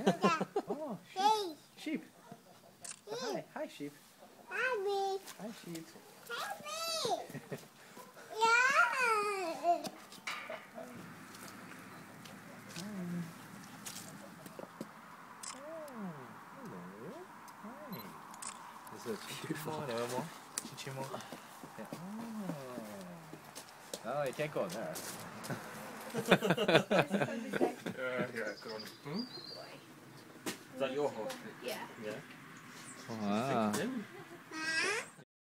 Yeah. Oh, sheep. Hi, hi, sheep. Happy. Hi, sheep. Happy. Yeah. Hello. Hi. Is it 친친모? 내가 뭐? 친친모? Yeah. Oh. No, you can't go in there. Yeah, go on. Is that your horse? Yeah. Yeah. Wow. Yeah.